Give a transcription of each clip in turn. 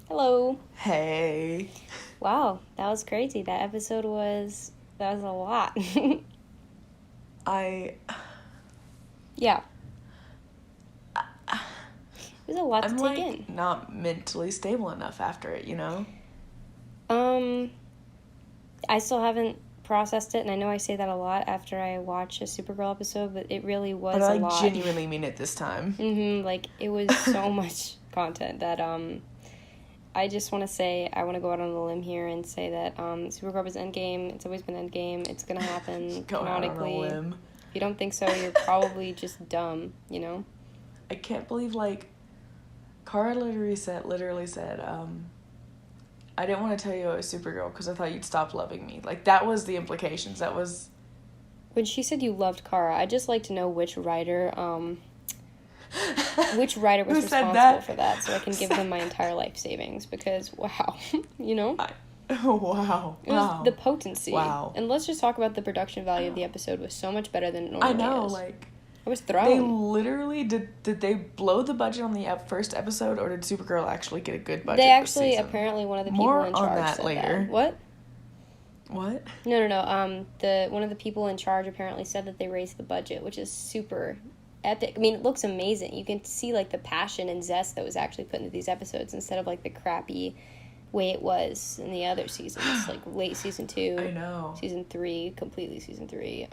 Hello. Hey. Wow, that was crazy. That was a lot. I Yeah. It was a lot to I'm take like in. not mentally stable enough after it, you know? I still haven't processed it, and I know I say that a lot after I watch a Supergirl episode, but it really was But a I lot. genuinely mean it this time. Like it was so much content that I just want to say, I want to go out on a limb here and say that Supercorp is Endgame. It's always been Endgame. It's going to happen Going out on a canonically. limb. If you don't think so, you're probably just dumb, you know? I can't believe, like, Kara literally said, I didn't want to tell you I was Supergirl because I thought you'd stop loving me. Like, that was the implications. That was... When she said you loved Kara, I'd just like to know which writer was responsible for that, so I can give them my entire life savings, because, wow, you know? Wow. It was the potency. Wow. And let's just talk about the production value of the episode was so much better than it normally is. I know, like... I was thrown. They literally, did they blow the budget on the first episode, or did Supergirl actually get a good budget They actually, this season? apparently, one of the people More in charge on that said later. that. What? What? No. One of the people in charge apparently said that they raised the budget, which is super epic. I mean, it looks amazing. You can see, like, the passion and zest that was actually put into these episodes instead of, like, the crappy way it was in the other seasons, like late season 2. I know. Season 3, completely season 3.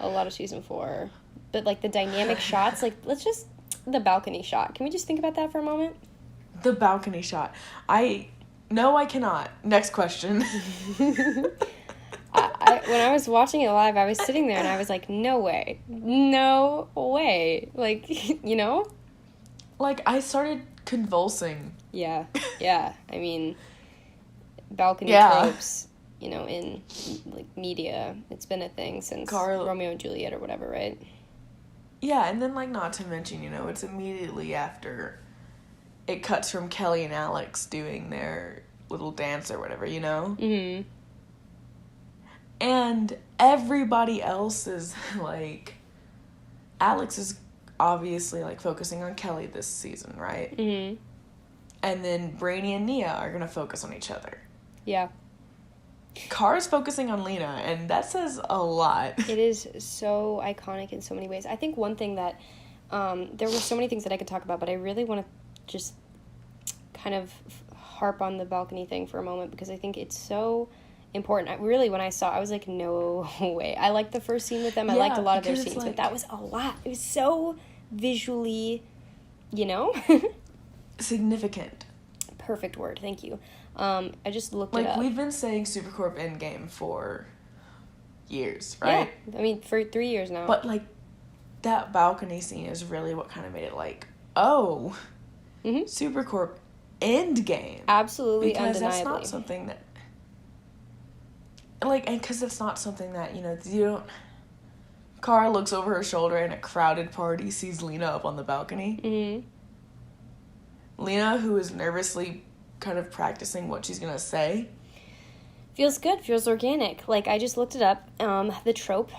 A lot of season 4. But, like, the dynamic shots, like, the balcony shot. Can we just think about that for a moment? The balcony shot. No, I cannot. Next question. When I was watching it live, I was sitting there and I was like, no way. No way. Like, you know? Like, I started convulsing. Yeah. I mean, balcony tropes, you know, in, like, media. It's been a thing since Romeo and Juliet or whatever, right? Yeah, and then, like, not to mention, you know, it's immediately after it cuts from Kelly and Alex doing their little dance or whatever, you know? Mm-hmm. And everybody else is, like... Alex is obviously, like, focusing on Kelly this season, right? Mm-hmm. And then Brainy and Nia are gonna focus on each other. Yeah. Kara's focusing on Lena, and that says a lot. It is so iconic in so many ways. I think one thing that, there were so many things that I could talk about, but I really want to just kind of harp on the balcony thing for a moment, because I think it's so important. When I saw it, I was like, no way. I liked the first scene with them. I liked a lot of their scenes, but that was a lot. It was so visually, you know? Significant. Perfect word, thank you. I just looked it up. Like, we've been saying Supercorp Endgame for years, right? Yeah, I mean, for 3 years now. But, like, that balcony scene is really what kind of made it like, oh, Supercorp Endgame. Absolutely, because undeniably. That's not something that, like, and because it's not something that, you know, you don't... Kara looks over her shoulder in a crowded party, sees Lena up on the balcony. Mm-hmm. Lena, who is nervously kind of practicing what she's gonna say. Feels good, feels organic. Like, I just looked it up, the trope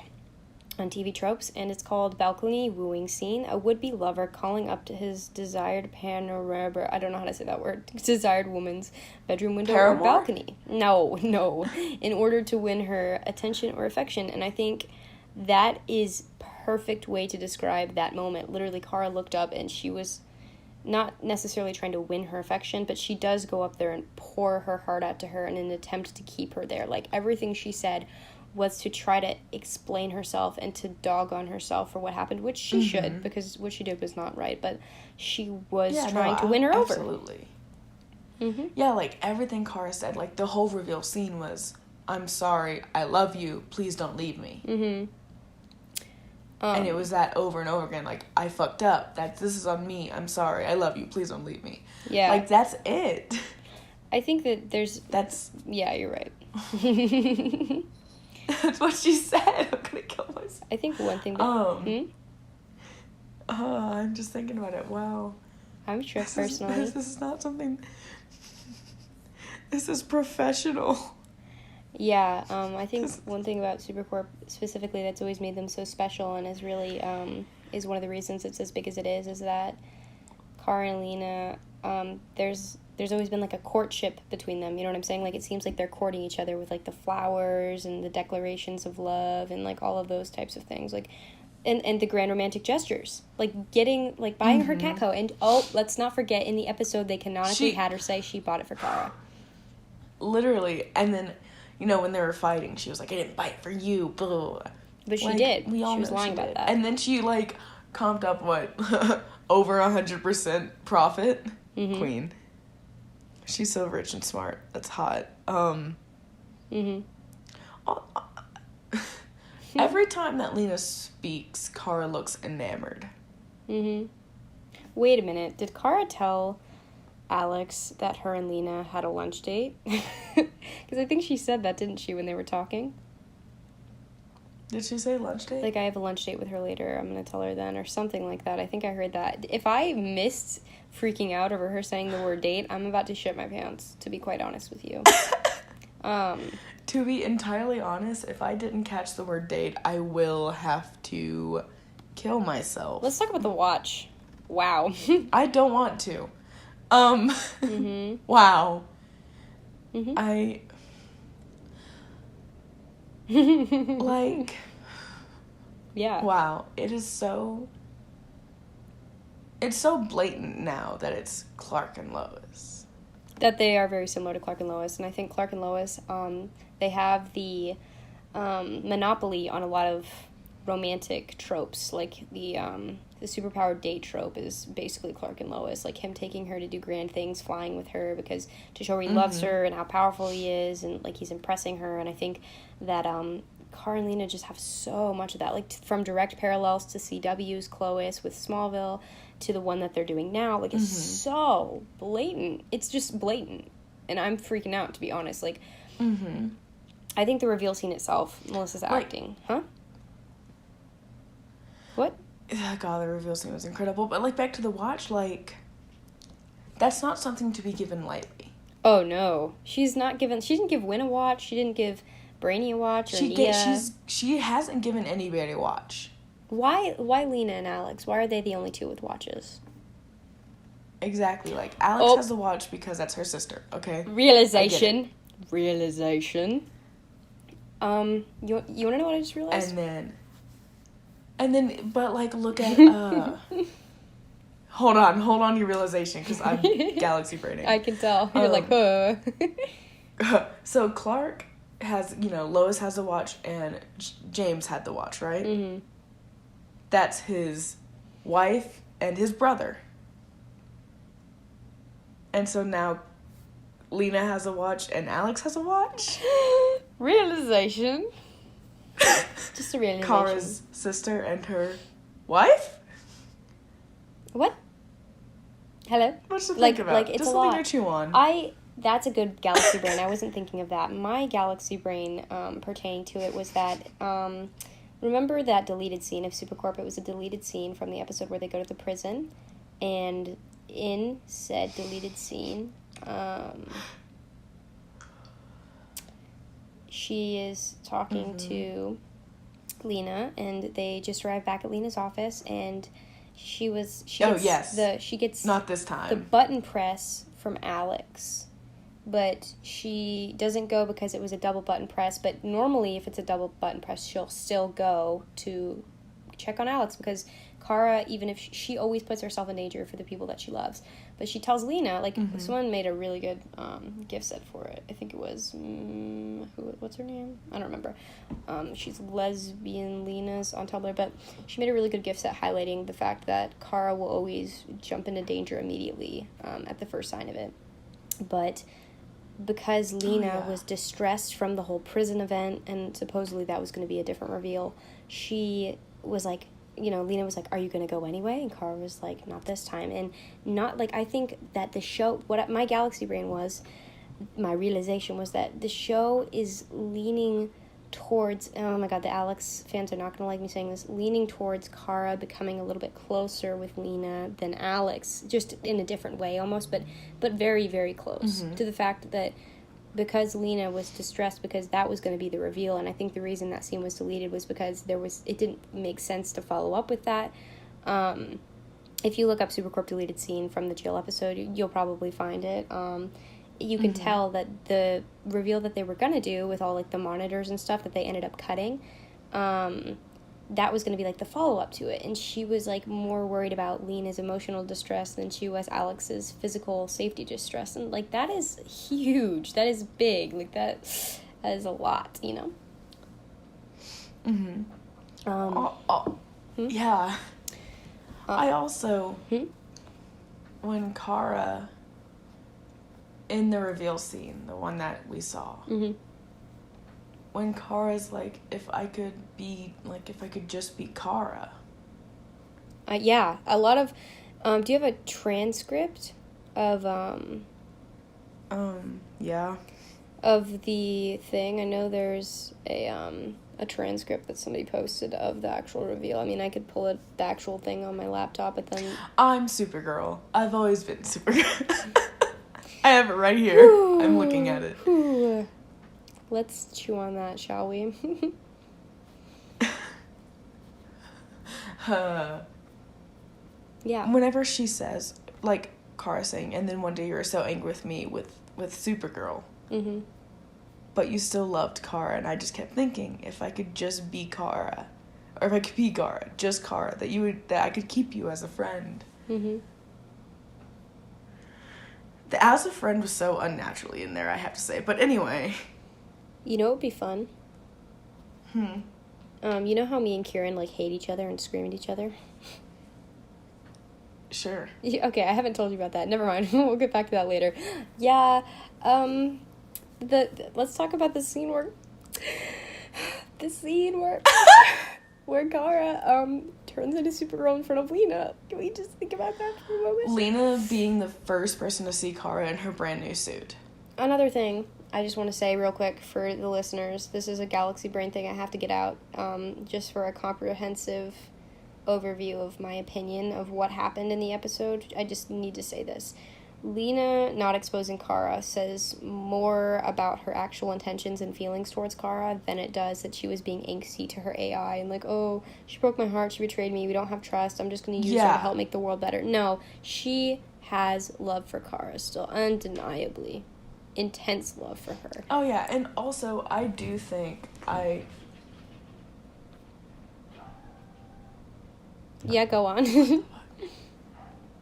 on TV Tropes, and it's called Balcony Wooing Scene. A would-be lover calling up to his desired panorama, I don't know how to say that word, desired woman's bedroom window or balcony. No, in order to win her attention or affection. And I think that is perfect way to describe that moment. Literally, Kara looked up and she was not necessarily trying to win her affection, but she does go up there and pour her heart out to her in an attempt to keep her there. Like, everything she said was to try to explain herself and to dog on herself for what happened, which she should, because what she did was not right, but she was trying to win her over. Absolutely. Mm-hmm. Yeah, like, everything Kara said, like, the whole reveal scene was, I'm sorry, I love you, please don't leave me. Mm-hmm. And it was that over and over again, like, I fucked up, this is on me, I'm sorry, I love you, please don't leave me. Yeah. Like, that's it. I think that yeah, you're right. That's what she said. I'm gonna kill myself. I think one thing that... I'm just thinking about it. Wow. I'm sure personally. This is not something... This is professional. Yeah, I think one thing about Supercorp specifically that's always made them so special and is really, is one of the reasons it's as big as it is that Kara and Lena there's always been, like, a courtship between them, you know what I'm saying? Like, it seems like they're courting each other with, like, the flowers and the declarations of love and, like, all of those types of things, like, and the grand romantic gestures, like, getting, like, buying her cat coat, and, let's not forget, in the episode, they canonically had her say she bought it for Kara. Literally, and then, you know, when they were fighting, she was like, I didn't buy it for you, blah. But she like, did. We all she was know lying she about did. that. And then she, like, comped up, what, over 100% profit? Mm-hmm. Queen. She's so rich and smart. That's hot. Every time that Lena speaks, Kara looks enamored. Wait a minute. Did Kara tell Alex that her and Lena had a lunch date? Because I think she said that, didn't she, when they were talking? Did she say lunch date? Like, I have a lunch date with her later. I'm going to tell her then, or something like that. I think I heard that. If I missed freaking out over her saying the word date, I'm about to shit my pants, to be quite honest with you. To be entirely honest, if I didn't catch the word date, I will have to kill myself. Let's talk about the watch. Wow. I don't want to. Mm-hmm. Wow. Mm-hmm. Like, yeah. Wow. It's so blatant now that it's Clark and Lois. That they are very similar to Clark and Lois, and I think Clark and Lois, they have the monopoly on a lot of romantic tropes, like the superpowered date trope is basically Clark and Lois, like him taking her to do grand things, flying with her because to show he loves her and how powerful he is, and like he's impressing her. And I think that Kara and Lena just have so much of that, like from direct parallels to CW's Clois with Smallville to the one that they're doing now. Like it's so blatant. It's just blatant, and I'm freaking out, to be honest. Like I think the reveal scene itself, Melissa's acting, What? God, the reveal scene was incredible. But, like, back to the watch, like, that's not something to be given lightly. Oh, no. She didn't give Win a watch. She didn't give Brainy a watch or Nia. She hasn't given anybody a watch. Why Lena and Alex? Why are they the only two with watches? Exactly. Like, Alex has the watch because that's her sister, okay? Realization. You want to know what I just realized? And then, but, like, look at, hold on your realization, because I'm galaxy braining. I can tell. You're like, huh. So Clark has, Lois has the watch, and James had the watch, right? Mm-hmm. That's his wife and his brother. And so now Lena has a watch, and Alex has a watch? Realization. Just a realization. Kara's sister and her wife? What? Hello? What's to think about? Like, it's just a lot. Something to chew on. That's a good galaxy brain. I wasn't thinking of that. My galaxy brain pertaining to it was that, remember that deleted scene of Supercorp? It was a deleted scene from the episode where they go to the prison, and in said deleted scene, she is talking to Lena, and they just arrived back at Lena's office, and she gets not this time the button press from Alex, but she doesn't go because it was a double button press. But normally, if it's a double button press, she'll still go to check on Alex, because Kara, even if she always puts herself in danger for the people that she loves. But she tells Lena, like, someone made a really good gift set for it. I think it was, what's her name? I don't remember. She's Lesbian Lena's on Tumblr, but she made a really good gift set highlighting the fact that Kara will always jump into danger immediately at the first sign of it. But because Lena was distressed from the whole prison event, and supposedly that was going to be a different reveal, she was like, Lena was like, are you going to go anyway? And Kara was like, not this time. And not, like, I think that the show, what my galaxy brain was, my realization was that the show is leaning towards, oh my god, the Alex fans are not going to like me saying this, leaning towards Kara becoming a little bit closer with Lena than Alex, just in a different way almost, but very, very close to the fact that because Lena was distressed because that was going to be the reveal, and I think the reason that scene was deleted was because it didn't make sense to follow up with that. if you look up Supercorp deleted scene from the jail episode, you'll probably find it. You can tell that the reveal that they were going to do with all, like, the monitors and stuff that they ended up cutting, that was going to be, like, the follow-up to it. And she was, like, more worried about Lena's emotional distress than she was Alex's physical safety distress. And, like, that is huge. That is big. Like, that is a lot, you know? Yeah. I also, when Kara, in the reveal scene, the one that we saw, when Kara's like, if I could just be Kara. Yeah, a lot of, do you have a transcript of, yeah. of the thing? I know there's a transcript that somebody posted of the actual reveal. I mean, I could pull the actual thing on my laptop, but then... I'm Supergirl. I've always been Supergirl. I have it right here. Ooh, I'm looking at it. Ooh. Let's chew on that, shall we? Yeah. Whenever she says, like Kara saying, and then one day you were so angry with me with Supergirl. But you still loved Kara, and I just kept thinking, if I could just be Kara, or if I could be Kara, just Kara, that I could keep you as a friend. The as a friend was so unnaturally in there, I have to say. But anyway. You know what would be fun? You know how me and Kieran, like, hate each other and scream at each other? Sure. Okay, I haven't told you about that. Never mind. We'll get back to that later. Yeah, let's talk about the scene where where Kara turns into Supergirl in front of Lena. Can we just think about that for a moment? Lena being the first person to see Kara in her brand new suit. Another thing I just want to say real quick for the listeners, this is a Galaxy Brain thing I have to get out, just for a comprehensive overview of my opinion of what happened in the episode. I just need to say this. Lena not exposing Kara says more about her actual intentions and feelings towards Kara than it does that she was being angsty to her AI and like, oh, she broke my heart, she betrayed me, we don't have trust, I'm just going to use her to help make the world better. No, she has love for Kara still, undeniably. Intense love for her. Oh, yeah, and also, I do think Yeah, go on.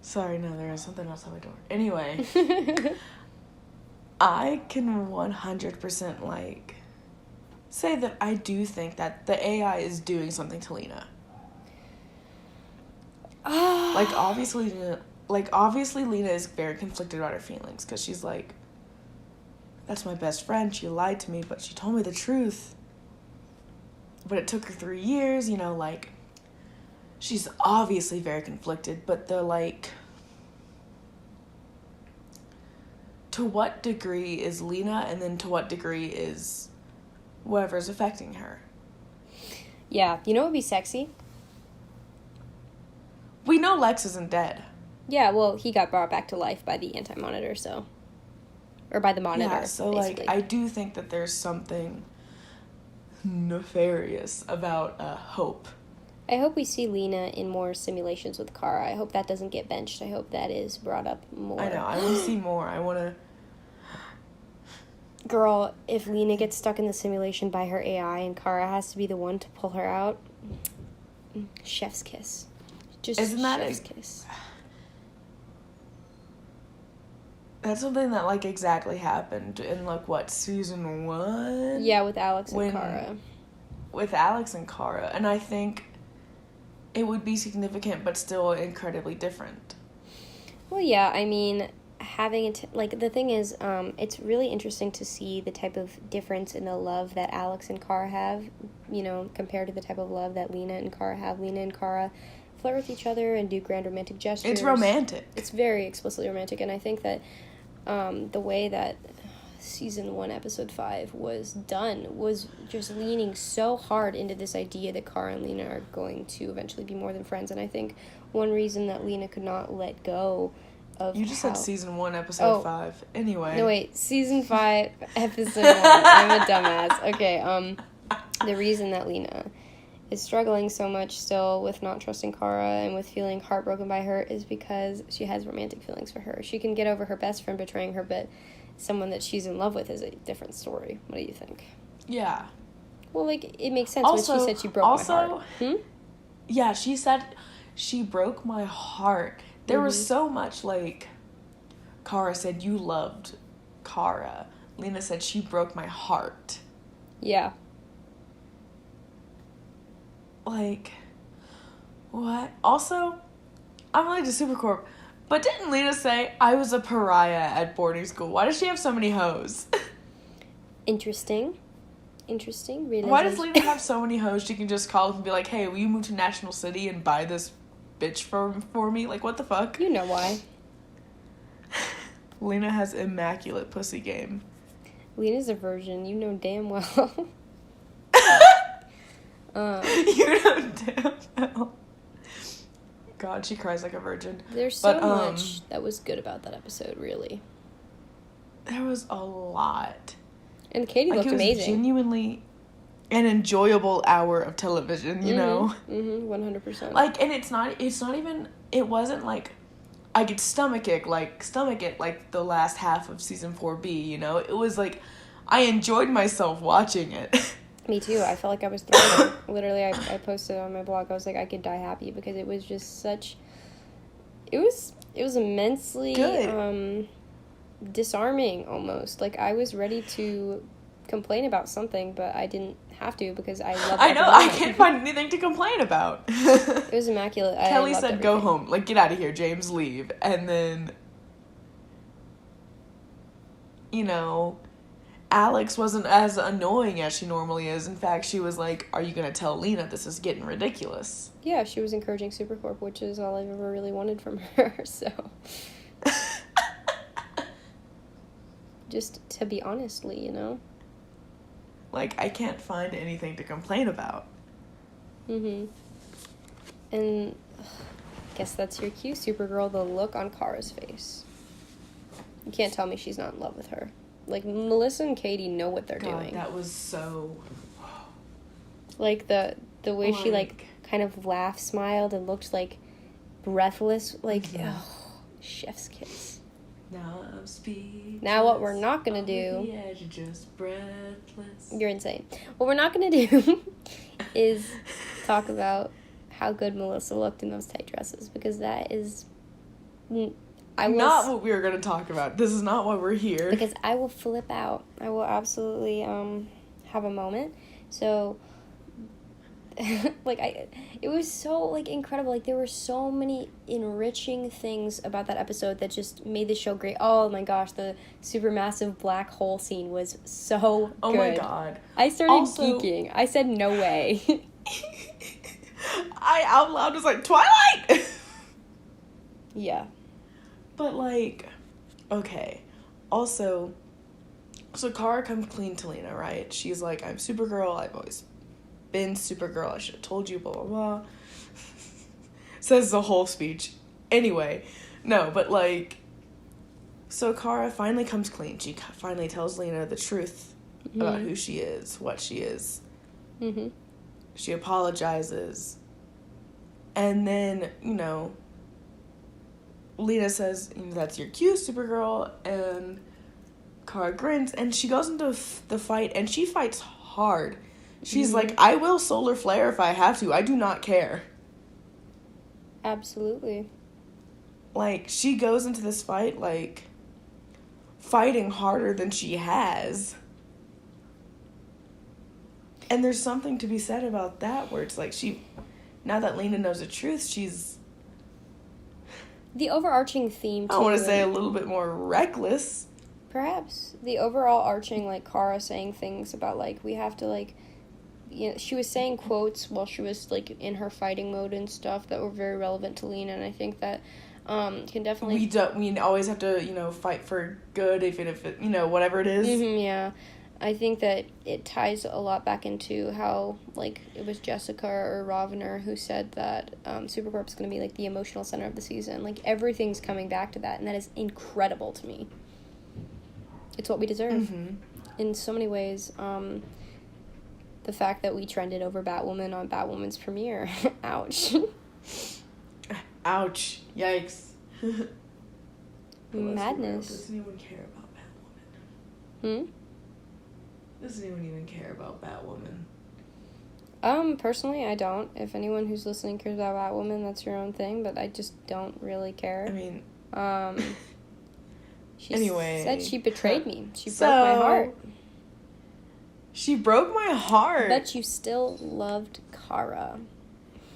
Sorry, no, there is something else on my door. Anyway, I can 100%, like, say that I do think that the AI is doing something to Lena. Obviously, Lena is very conflicted about her feelings, because she's like, that's my best friend, she lied to me, but she told me the truth. But it took her 3 years, you know, like... She's obviously very conflicted, but they're like, to what degree is Lena, and then to what degree is whatever's affecting her? Yeah, you know what would be sexy? We know Lex isn't dead. Yeah, well, he got brought back to life by the anti-monitor, so... Or by the monitor, yeah, so, basically. I do think that there's something nefarious about Hope. I hope we see Lena in more simulations with Kara. I hope that doesn't get benched. I hope that is brought up more. I know. I want to see more. I want to... Girl, if Lena gets stuck in the simulation by her AI and Kara has to be the one to pull her out, chef's kiss. Just Isn't that chef's kiss. That's something that, like, exactly happened in, like, what, season 1? Yeah, with Alex and Kara. With Alex and Kara. And I think... it would be significant, but still incredibly different. Well, yeah, I mean, having it, the thing is, it's really interesting to see the type of difference in the love that Alex and Kara have, you know, compared to the type of love that Lena and Kara have. Lena and Kara flirt with each other and do grand romantic gestures. It's romantic. It's very explicitly romantic, and I think that the way that season 1 episode 5 was done was just leaning so hard into this idea that Kara and Lena are going to eventually be more than friends. And I think one reason that Lena could not let go of you just said season 1 episode 5 anyway. No, wait, season 5 episode 1. I'm a dumbass. Okay, the reason that Lena is struggling so much still with not trusting Kara and with feeling heartbroken by her is because she has romantic feelings for her. She can get over her best friend betraying her, but someone that she's in love with is a different story. What do you think? Yeah. Well, like, it makes sense when she said she broke my heart. Yeah, she said she broke my heart. There was so much, like, Kara said, you loved Kara. Lena said, she broke my heart. Yeah. Like, what? Also, I'm related to Supercorp, but didn't Lena say I was a pariah at boarding school? Why does she have so many hoes? Interesting realization. Why does Lena have so many hoes she can just call up and be like, hey, will you move to National City and buy this bitch for me? Like, what the fuck? You know why. Lena has immaculate pussy game. Lena's a virgin. You know damn well. You know damn well. God, she cries like a virgin. There's so much that was good about that episode, really. There was a lot. And Katie looked amazing. It was genuinely an enjoyable hour of television, you know? 100%. Like, and it's not even, it wasn't like, I could stomach it like the last half of season 4B, you know? It was like, I enjoyed myself watching it. Me too. I felt like I was thrilled. Literally, I posted on my blog, I was like, I could die happy because it was just such, it was immensely good. Disarming almost. Like, I was ready to complain about something, but I didn't have to because I loved I know, I can't find anything to complain about. It was immaculate. Kelly said, everything. Go home. Like, get out of here, James, leave. And then, you know, Alex wasn't as annoying as she normally is. In fact, she was like, are you going to tell Lena this is getting ridiculous? Yeah, she was encouraging Supercorp, which is all I've ever really wanted from her, so. Just to be honestly, you know? Like, I can't find anything to complain about. And I guess that's your cue, Supergirl, the look on Kara's face. You can't tell me she's not in love with her. Like, Melissa and Katie know what they're doing. That was so... Like, the way she, like, kind of laughed, smiled, and looked, like, breathless. Like, chef's kiss. Now I'm speechless. Now what we're not going to do... The edge, just breathless. You're insane. What we're not going to do is talk about how good Melissa looked in those tight dresses, because that is... not what we were going to talk about. This is not why we're here. Because I will flip out. I will absolutely have a moment. So... it was so, like, incredible. Like, there were so many enriching things about that episode that just made the show great. Oh my gosh, the supermassive black hole scene was so good. Oh my god. I started geeking. I said, no way. I out loud was like, Twilight! Yeah. But, like, okay. Also, so Kara comes clean to Lena, right? She's like, I'm Supergirl, I've always been Supergirl, I should have told you, blah, blah, blah. Says the whole speech. Anyway, no, but, like, so Kara finally comes clean. She finally tells Lena the truth about who she is, what she is. She apologizes. And then, you know, Lena says, that's your cue, Supergirl, and Kara grins, and she goes into the fight, and she fights hard. She's like, I will solar flare if I have to. I do not care. Absolutely. Like, she goes into this fight, like, fighting harder than she has. And there's something to be said about that, where it's like now that Lena knows the truth, she's... The overarching theme, too. I want to say a little bit more reckless. Perhaps. The overall arching, like, Kara saying things about, like, we have to, like... You know, she was saying quotes while she was, like, in her fighting mode and stuff that were very relevant to Lena, and I think that can definitely... We always have to, you know, fight for good, even if it, you know, whatever it is. Yeah. I think that it ties a lot back into how, like, it was Jessica or Ravner who said that Supercorp's going to be, like, the emotional center of the season. Like, everything's coming back to that, and that is incredible to me. It's what we deserve. In so many ways. The fact that we trended over Batwoman on Batwoman's premiere. Ouch. Ouch. Yikes. Madness. Doesn't anyone care about Batwoman? Doesn't anyone even care about Batwoman? Personally, I don't. If anyone who's listening cares about Batwoman, that's your own thing, but I just don't really care. I mean... She anyway. said she betrayed me. She broke my heart. She broke my heart. But you still loved Kara.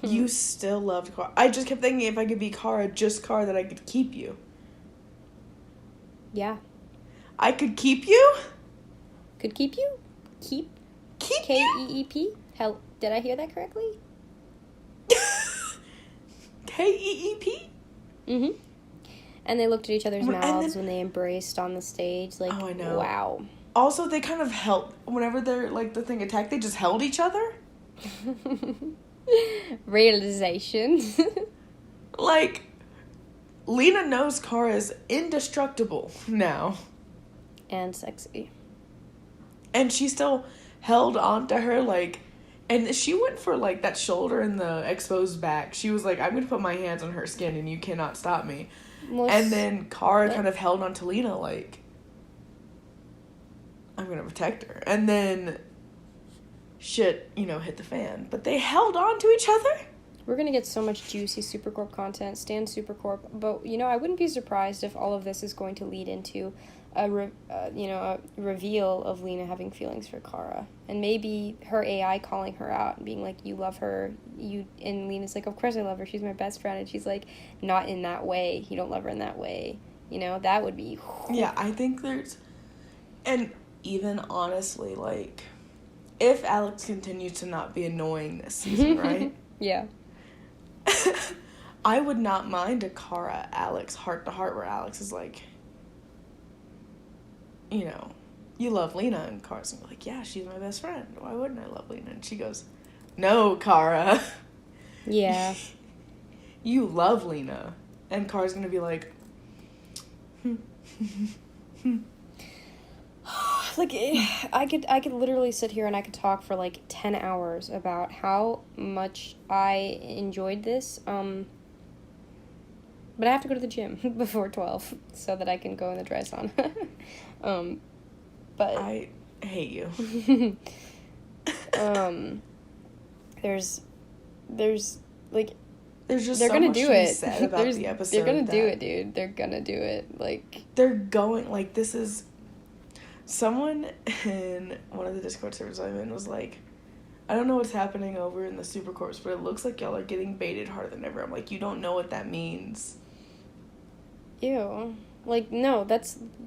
You still loved Kara. I just kept thinking if I could be Kara, just Kara, that I could keep you. Yeah. I could keep you? Could keep you? Keep you? K-E-E-P? Hell, did I hear that correctly? K-E-E-P? Mm-hmm. And they looked at each other's mouths when they embraced on the stage. Like, oh, I know. Wow. Also, they kind of held, whenever they're, like, the thing attacked, they just held each other. Realization. Like, Lena knows Kara is indestructible now. And sexy. And she still held on to her, like, and she went for, like, that shoulder and the exposed back. She was like, I'm going to put my hands on her skin and you cannot stop me. Well, and then Kara kind of held on to Lena, like, I'm going to protect her. And then shit, hit the fan. But they held on to each other. We're going to get so much juicy Supercorp content. Stand Supercorp. But, I wouldn't be surprised if all of this is going to lead into a reveal of Lena having feelings for Kara. And maybe her AI calling her out and being like, you love her. And Lena's like, of course I love her. She's my best friend. And she's like, not in that way. You don't love her in that way. That would be... Yeah, I think there's... And even honestly, like, if Alex continues to not be annoying this season, right? Yeah. I would not mind a Kara Alex heart-to-heart where Alex is like, you love Lena, and Kara's gonna be like, yeah, she's my best friend. Why wouldn't I love Lena? And she goes, no, Kara. Yeah. You love Lena. And Kara's gonna be like, Like, I could literally sit here and I could talk for like 10 hours about how much I enjoyed this. But I have to go to the gym before 12 so that I can go in the dry sauna. But I hate you. There's like, there's just they're so gonna much do to be it. said about the episode. They're gonna do it, dude. They're gonna do it. Like, they're going, like, this is... Someone in one of the Discord servers I'm in was like, I don't know what's happening over in the Supercorps, but it looks like y'all are getting baited harder than ever. I'm like, you don't know what that means. Ew. Like, no,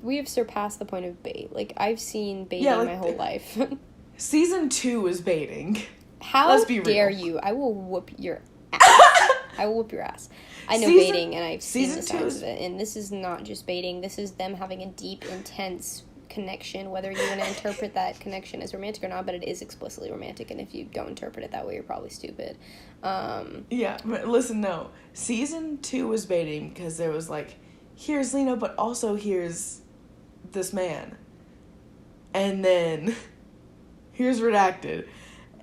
we have surpassed the point of bait. Like, I've seen baiting my whole life. Season 2 is baiting. How Let's be dare real. you? I will whoop your ass. I will whoop your ass. I know baiting, and I've seen the signs of it. And this is not just baiting. This is them having a deep, intense connection, whether you want to interpret that connection as romantic or not, but it is explicitly romantic, and if you don't interpret it that way, you're probably stupid. Yeah, but listen, no. Season 2 was baiting because there was like, here's Lena, but also here's this man. And then here's Redacted.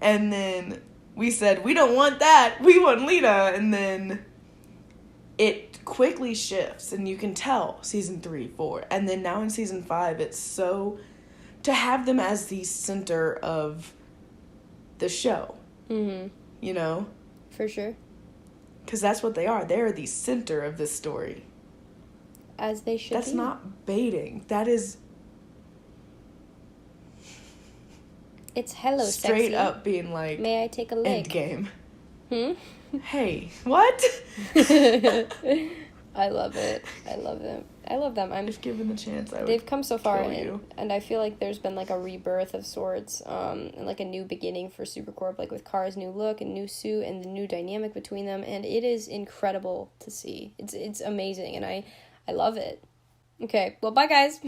And then we said, we don't want that. We want Lena. And then it quickly shifts, and you can tell season 3, 4. And then now in season 5, it's so... To have them as the center of the show. Mm-hmm. For sure. Because that's what they are. They're the center of this story. As they should be. That's not baiting. That is... It's hello, straight sexy. up being like... May I take a lick? Endgame. Hey, what? I love it. I love them. If given the chance, I would They've come so far, kill you. and I feel like there's been like a rebirth of sorts, and like a new beginning for Supercorp, like with Kara's new look and new suit and the new dynamic between them, and it is incredible to see. It's amazing, and I love it. Okay, well, bye guys.